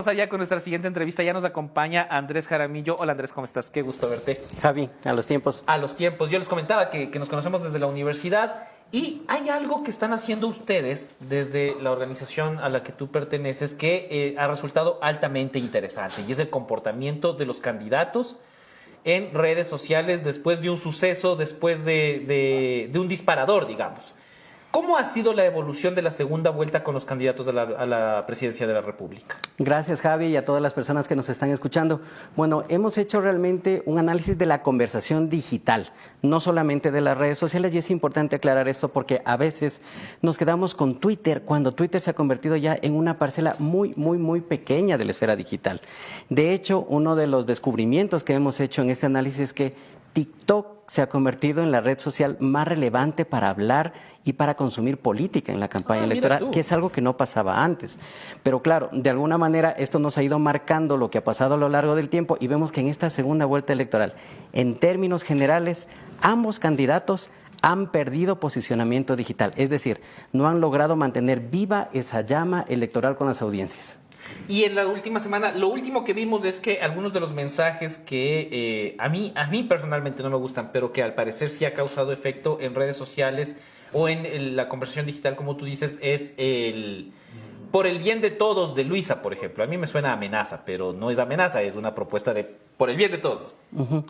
allá con nuestra siguiente entrevista. Ya nos acompaña Andrés Jaramillo. Hola Andrés, ¿cómo estás? Qué gusto verte. Javi, a los tiempos. A los tiempos. Yo les comentaba que nos conocemos desde la universidad y hay algo que están haciendo ustedes desde la organización a la que tú perteneces que ha resultado altamente interesante y es el comportamiento de los candidatos en redes sociales después de un suceso, después de un disparador, digamos. ¿Cómo ha sido la evolución de la segunda vuelta con los candidatos a la presidencia de la República? Gracias, Javi, y a todas las personas que nos están escuchando. Bueno, hemos hecho realmente un análisis de la conversación digital, no solamente de las redes sociales, y es importante aclarar esto porque a veces nos quedamos con Twitter, cuando Twitter se ha convertido ya en una parcela muy pequeña de la esfera digital. De hecho, uno de los descubrimientos que hemos hecho en este análisis es que TikTok se ha convertido en la red social más relevante para hablar y para consumir política en la campaña electoral, que es algo que no pasaba antes. Pero claro, de alguna manera esto nos ha ido marcando lo que ha pasado a lo largo del tiempo y vemos que en esta segunda vuelta electoral, en términos generales, ambos candidatos han perdido posicionamiento digital, es decir, no han logrado mantener viva esa llama electoral con las audiencias. Y en la última semana, lo último que vimos es que algunos de los mensajes que a mí personalmente no me gustan, pero que al parecer sí ha causado efecto en redes sociales o en la conversación digital, como tú dices, es el por el bien de todos de Luisa, por ejemplo. A mí me suena a amenaza, pero no es amenaza, es una propuesta de por el bien de todos.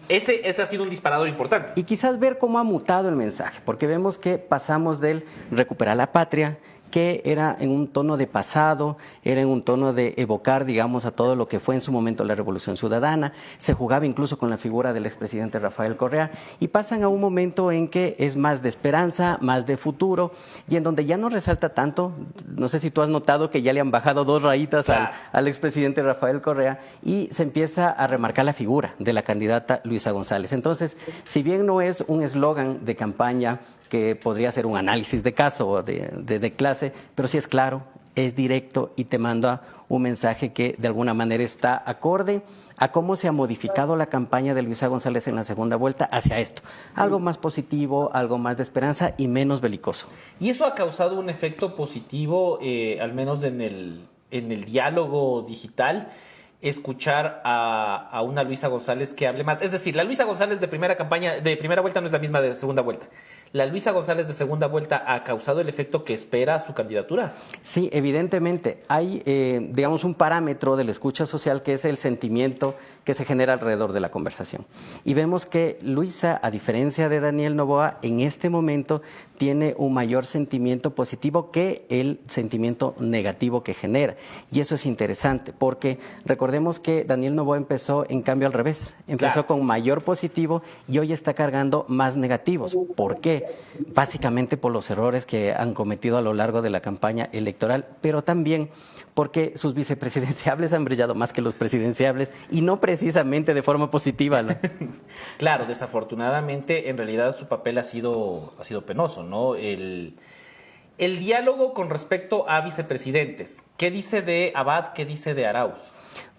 Ese ha sido un disparador importante. Y quizás ver cómo ha mutado el mensaje, porque vemos que pasamos del recuperar la patria, que era en un tono de pasado, era en un tono de evocar, digamos, a todo lo que fue en su momento la Revolución Ciudadana, se jugaba incluso con la figura del expresidente Rafael Correa, y pasan a un momento en que es más de esperanza, más de futuro, y en donde ya no resalta tanto, no sé si tú has notado que ya le han bajado 2 rayitas al expresidente Rafael Correa, y se empieza a remarcar la figura de la candidata Luisa González. Entonces, si bien no es un eslogan de campaña, que podría ser un análisis de caso o de clase, pero sí es claro, es directo y te manda un mensaje que de alguna manera está acorde a cómo se ha modificado la campaña de Luisa González en la segunda vuelta hacia esto. Algo más positivo, algo más de esperanza y menos belicoso. Y eso ha causado un efecto positivo, al menos en el diálogo digital, escuchar a una Luisa González que hable más. Es decir, la Luisa González de primera vuelta no es la misma de segunda vuelta. ¿La Luisa González de segunda vuelta ha causado el efecto que espera su candidatura? Sí, evidentemente. Hay, digamos, un parámetro de la escucha social que es el sentimiento que se genera alrededor de la conversación. Y vemos que Luisa, a diferencia de Daniel Noboa, en este momento tiene un mayor sentimiento positivo que el sentimiento negativo que genera. Y eso es interesante porque recordemos que Daniel Noboa empezó en cambio al revés. Empezó con mayor positivo y hoy está cargando más negativos. ¿Por qué? Básicamente por los errores que han cometido a lo largo de la campaña electoral, pero también porque sus vicepresidenciables han brillado más que los presidenciables y no precisamente de forma positiva, ¿no? Claro, desafortunadamente en realidad su papel ha sido penoso, ¿no? El diálogo con respecto a vicepresidentes, ¿qué dice de Abad, qué dice de Arauz?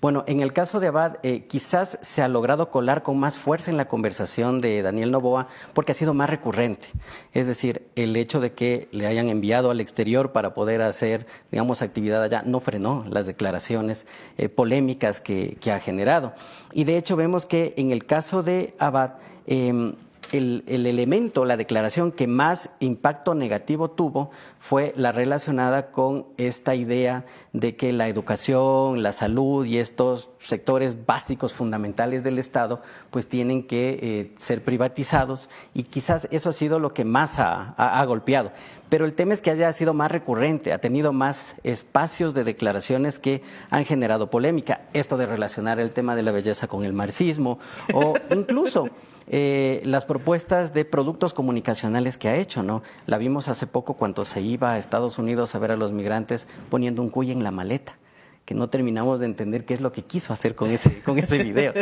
Bueno, en el caso de Abad, quizás se ha logrado colar con más fuerza en la conversación de Daniel Noboa porque ha sido más recurrente. Es decir, el hecho de que le hayan enviado al exterior para poder hacer, digamos, actividad allá, no frenó las declaraciones polémicas que ha generado. Y de hecho vemos que en el caso de Abad, el elemento, la declaración que más impacto negativo tuvo fue la relacionada con esta idea de que la educación, la salud y estos sectores básicos fundamentales del Estado pues tienen que ser privatizados y quizás eso ha sido lo que más ha golpeado. Pero el tema es que haya sido más recurrente, ha tenido más espacios de declaraciones que han generado polémica. Esto de relacionar el tema de la belleza con el marxismo o incluso las propuestas de productos comunicacionales que ha hecho, ¿no? La vimos hace poco cuando se iba a Estados Unidos a ver a los migrantes poniendo un cuy en la maleta, que no terminamos de entender qué es lo que quiso hacer con ese video.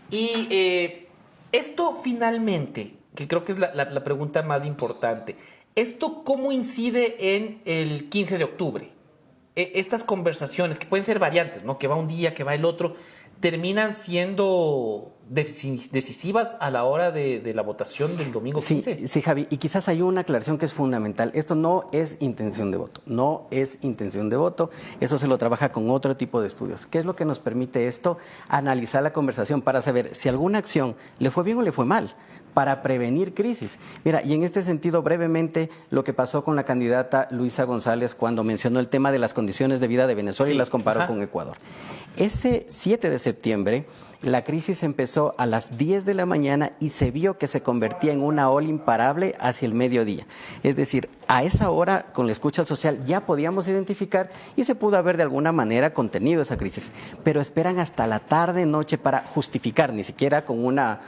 Y esto finalmente, que creo que es la pregunta más importante, ¿esto cómo incide en el 15 de octubre? estas conversaciones, que pueden ser variantes, ¿no? Que va un día, que va el otro, terminan siendo decisivas a la hora de la votación del domingo 15. Sí, sí, Javi, y quizás hay una aclaración que es fundamental. Esto no es intención de voto, no es intención de voto, eso se lo trabaja con otro tipo de estudios. ¿Qué es lo que nos permite esto? Analizar la conversación para saber si alguna acción le fue bien o le fue mal, para prevenir crisis. Mira, y en este sentido, brevemente, lo que pasó con la candidata Luisa González cuando mencionó el tema de las condiciones de vida de Venezuela y las comparó con Ecuador. Ese 7 de septiembre, la crisis empezó a las 10 de la mañana y se vio que se convertía en una ola imparable hacia el mediodía. Es decir, a esa hora, con la escucha social, ya podíamos identificar y se pudo haber de alguna manera contenido esa crisis. Pero esperan hasta la tarde, noche para justificar, ni siquiera con una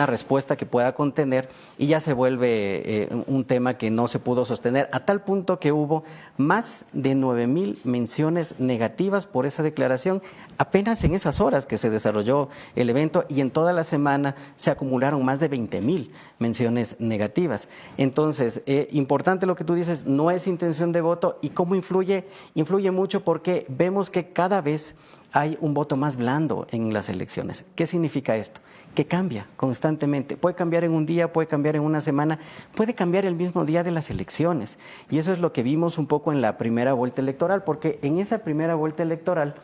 respuesta que pueda contener, y ya se vuelve un tema que no se pudo sostener, a tal punto que hubo más de 9,000 menciones negativas por esa declaración, apenas en esas horas que se desarrolló el evento, y en toda la semana se acumularon más de 20,000 menciones negativas. Entonces, importante lo que tú dices, no es intención de voto. ¿Y cómo influye? Influye mucho porque vemos que cada vez hay un voto más blando en las elecciones. ¿Qué significa esto? Que cambia constantemente. Puede cambiar en un día, puede cambiar en una semana, puede cambiar el mismo día de las elecciones. Y eso es lo que vimos un poco en la primera vuelta electoral, porque en esa primera vuelta electoral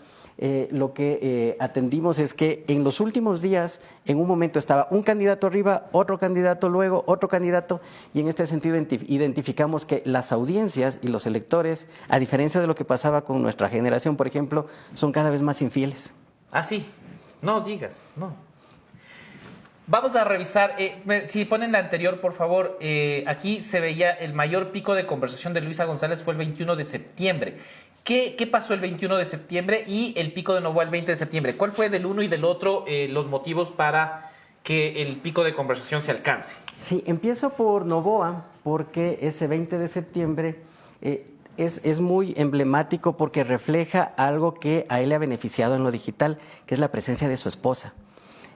lo que atendimos es que en los últimos días, en un momento estaba un candidato arriba, otro candidato luego, otro candidato, y en este sentido identificamos que las audiencias y los electores, a diferencia de lo que pasaba con nuestra generación, por ejemplo, son cada vez más infieles. Ah, sí. No digas, no. Vamos a revisar, si ponen la anterior, por favor, aquí se veía el mayor pico de conversación de Luisa González fue el 21 de septiembre. ¿Qué pasó el 21 de septiembre y el pico de Noboa el 20 de septiembre? ¿Cuál fue del uno y del otro los motivos para que el pico de conversación se alcance? Sí, empiezo por Noboa porque ese 20 de septiembre es muy emblemático porque refleja algo que a él le ha beneficiado en lo digital, que es la presencia de su esposa.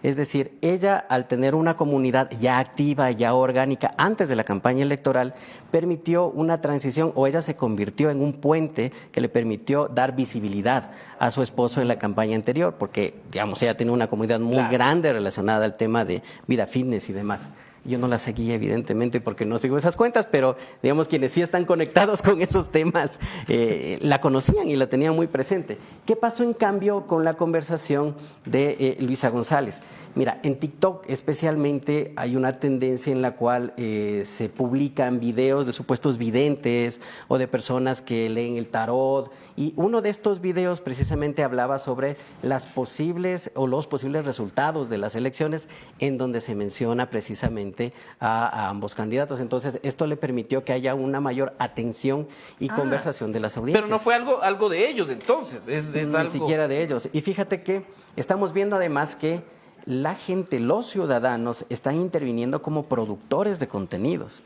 Es decir, ella, al tener una comunidad ya activa, ya orgánica, antes de la campaña electoral, permitió una transición, o ella se convirtió en un puente que le permitió dar visibilidad a su esposo en la campaña anterior, porque, digamos, ella tiene una comunidad muy grande relacionada al tema de vida fitness y demás. Yo no la seguí, evidentemente, porque no sigo esas cuentas, pero digamos quienes sí están conectados con esos temas la conocían y la tenían muy presente. ¿Qué pasó en cambio con la conversación de Luisa González? Mira, en TikTok especialmente hay una tendencia en la cual se publican videos de supuestos videntes o de personas que leen el tarot, y uno de estos videos precisamente hablaba sobre las posibles o los posibles resultados de las elecciones, en donde se menciona precisamente a ambos candidatos. Entonces, esto le permitió que haya una mayor atención y conversación de las audiencias. Pero no fue algo de ellos entonces, es algo... Ni siquiera de ellos. Y fíjate que estamos viendo además que la gente, los ciudadanos, están interviniendo como productores de contenidos.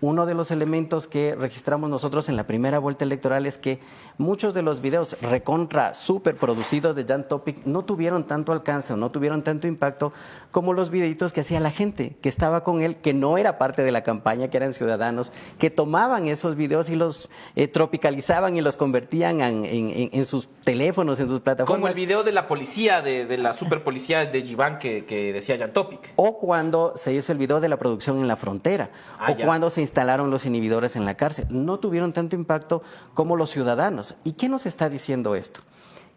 Uno de los elementos que registramos nosotros en la primera vuelta electoral es que muchos de los videos recontra súper producidos de Jan Topic no tuvieron tanto alcance o no tuvieron tanto impacto como los videitos que hacía la gente que estaba con él, que no era parte de la campaña, que eran ciudadanos, que tomaban esos videos y los tropicalizaban y los convertían en sus teléfonos, en sus plataformas. Como el video de la policía, de la super policía de Giván que decía Jan Topic. O cuando se hizo el video de la producción en la frontera, cuando se instalaron los inhibidores en la cárcel. No tuvieron tanto impacto como los ciudadanos. ¿Y qué nos está diciendo esto?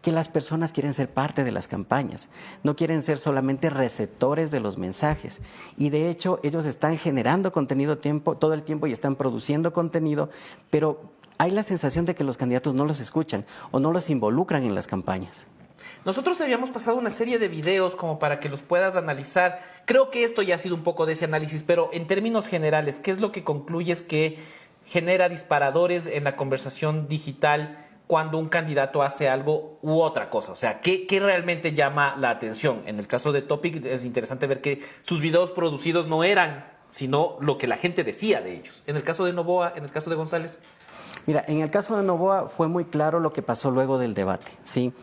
Que las personas quieren ser parte de las campañas, no quieren ser solamente receptores de los mensajes. Y de hecho, ellos están generando contenido todo el tiempo y están produciendo contenido, pero hay la sensación de que los candidatos no los escuchan o no los involucran en las campañas. Nosotros te habíamos pasado una serie de videos como para que los puedas analizar. Creo que esto ya ha sido un poco de ese análisis, pero en términos generales, ¿qué es lo que concluyes que genera disparadores en la conversación digital cuando un candidato hace algo u otra cosa? O sea, ¿qué realmente llama la atención? En el caso de Topic es interesante ver que sus videos producidos no eran sino lo que la gente decía de ellos. En el caso de Noboa, en el caso de González. Mira, en el caso de Noboa fue muy claro lo que pasó luego del debate, ¿sí?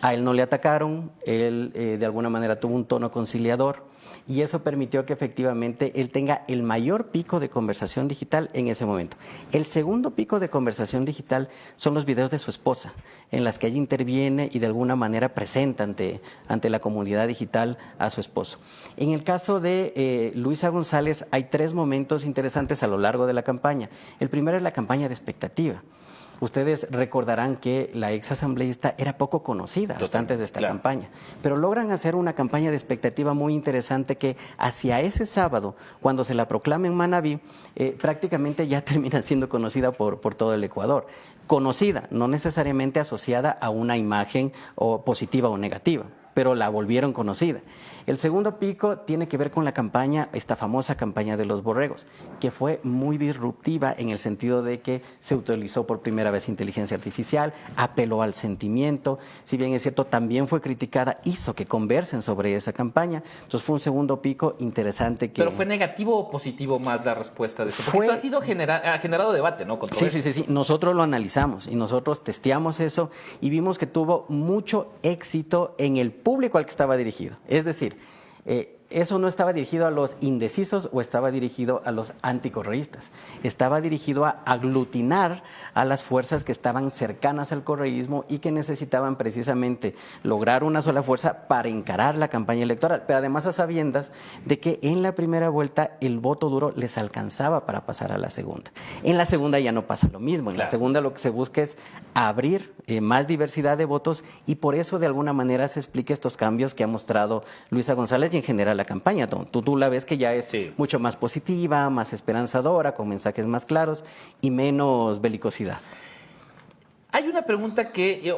A él no le atacaron, él de alguna manera tuvo un tono conciliador. Y eso permitió que efectivamente él tenga el mayor pico de conversación digital en ese momento. El segundo pico de conversación digital son los videos de su esposa, en las que ella interviene y de alguna manera presenta ante la comunidad digital a su esposo. En el caso de Luisa González hay 3 momentos interesantes a lo largo de la campaña. El primero es la campaña de expectativa. Ustedes recordarán que la ex asambleísta era poco conocida hasta antes de esta campaña, pero logran hacer una campaña de expectativa muy interesante que hacia ese sábado, cuando se la proclama en Manabí, prácticamente ya termina siendo conocida por todo el Ecuador. Conocida, no necesariamente asociada a una imagen o positiva o negativa, pero la volvieron conocida. El segundo pico tiene que ver con la campaña, esta famosa campaña de los borregos, que fue muy disruptiva en el sentido de que se utilizó por primera vez inteligencia artificial, apeló al sentimiento, si bien es cierto, también fue criticada, hizo que conversen sobre esa campaña. Entonces fue un segundo pico interesante que... ¿Pero fue negativo o positivo más la respuesta de esto? Porque esto ha sido ha generado debate, ¿no? Sí. Nosotros lo analizamos y nosotros testeamos eso y vimos que tuvo mucho éxito en el público al que estaba dirigido. Es decir, eso no estaba dirigido a los indecisos o estaba dirigido a los anticorreístas. Estaba dirigido a aglutinar a las fuerzas que estaban cercanas al correísmo y que necesitaban precisamente lograr una sola fuerza para encarar la campaña electoral. Pero además a sabiendas de que en la primera vuelta el voto duro les alcanzaba para pasar a la segunda. En la segunda ya no pasa lo mismo. En la segunda lo que se busca es abrir más diversidad de votos y por eso de alguna manera se explica estos cambios que ha mostrado Luisa González y en general la campaña. Tú la ves que ya es mucho más positiva, más esperanzadora, con mensajes más claros y menos belicosidad. Hay una pregunta que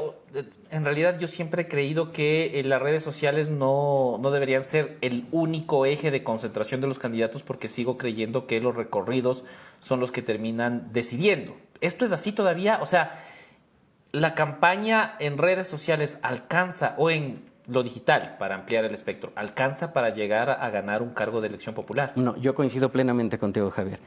en realidad yo siempre he creído que las redes sociales no deberían ser el único eje de concentración de los candidatos porque sigo creyendo que los recorridos son los que terminan decidiendo. ¿Esto es así todavía? O sea, ¿la campaña en redes sociales alcanza o en lo digital, para ampliar el espectro, alcanza para llegar a ganar un cargo de elección popular? No, yo coincido plenamente contigo, Javier.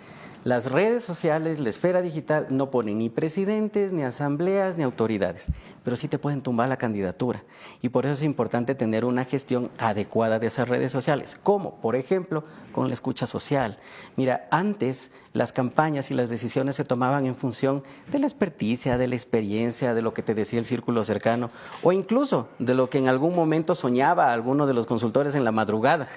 Las redes sociales, la esfera digital, no ponen ni presidentes, ni asambleas, ni autoridades, pero sí te pueden tumbar la candidatura. Y por eso es importante tener una gestión adecuada de esas redes sociales, como, por ejemplo, con la escucha social. Mira, antes las campañas y las decisiones se tomaban en función de la experticia, de la experiencia, de lo que te decía el círculo cercano, o incluso de lo que en algún momento soñaba alguno de los consultores en la madrugada.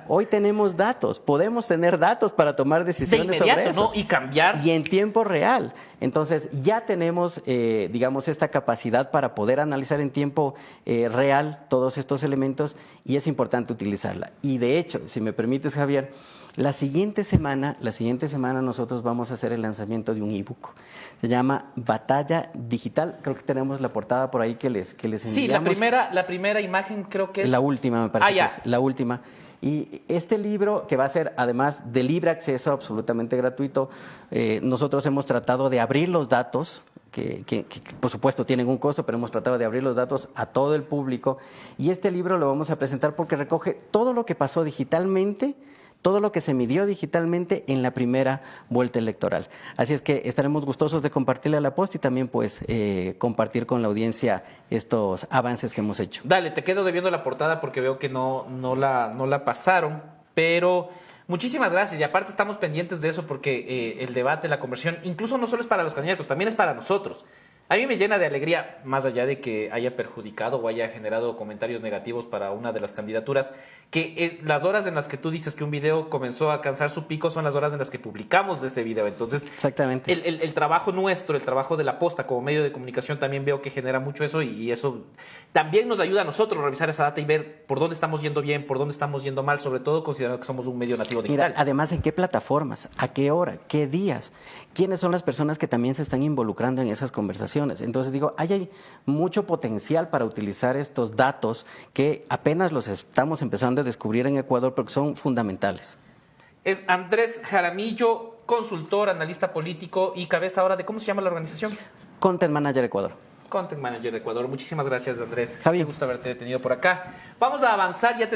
Hoy tenemos datos, podemos tener datos para tomar decisiones sobre eso, ¿no? Y cambiar. Y en tiempo real. Entonces ya tenemos, digamos, esta capacidad para poder analizar en tiempo real todos estos elementos y es importante utilizarla. Y de hecho, si me permites, Javier, la siguiente semana nosotros vamos a hacer el lanzamiento de un ebook. Se llama Batalla Digital. Creo que tenemos la portada por ahí que les enviamos. Sí, la primera imagen creo que es... La última, me parece que es la última. Y este libro, que va a ser además de libre acceso, absolutamente gratuito, nosotros hemos tratado de abrir los datos, que por supuesto tienen un costo, pero hemos tratado de abrir los datos a todo el público. Y este libro lo vamos a presentar porque recoge todo lo que pasó digitalmente, todo lo que se midió digitalmente en la primera vuelta electoral. Así es que estaremos gustosos de compartirle a la post y también pues compartir con la audiencia estos avances que hemos hecho. Dale, te quedo debiendo la portada porque veo que no la pasaron, pero muchísimas gracias y aparte estamos pendientes de eso porque el debate, la conversión, incluso no solo es para los candidatos, también es para nosotros. A mí me llena de alegría, más allá de que haya perjudicado o haya generado comentarios negativos para una de las candidaturas, que las horas en las que tú dices que un video comenzó a alcanzar su pico son las horas en las que publicamos ese video. Entonces, exactamente. El trabajo nuestro, el trabajo de la posta como medio de comunicación también veo que genera mucho eso y eso también nos ayuda a nosotros a revisar esa data y ver por dónde estamos yendo bien, por dónde estamos yendo mal, sobre todo considerando que somos un medio nativo digital. Mira, además, ¿en qué plataformas? ¿A qué hora? ¿Qué días? ¿Quiénes son las personas que también se están involucrando en esas conversaciones? Entonces digo, hay mucho potencial para utilizar estos datos que apenas los estamos empezando a descubrir en Ecuador porque son fundamentales. Es Andrés Jaramillo, consultor, analista político y cabeza ahora de, ¿cómo se llama la organización? Content Manager Ecuador. Content Manager Ecuador. Muchísimas gracias, Andrés. Javier. Qué gusto haberte tenido por acá. Vamos a avanzar. Ya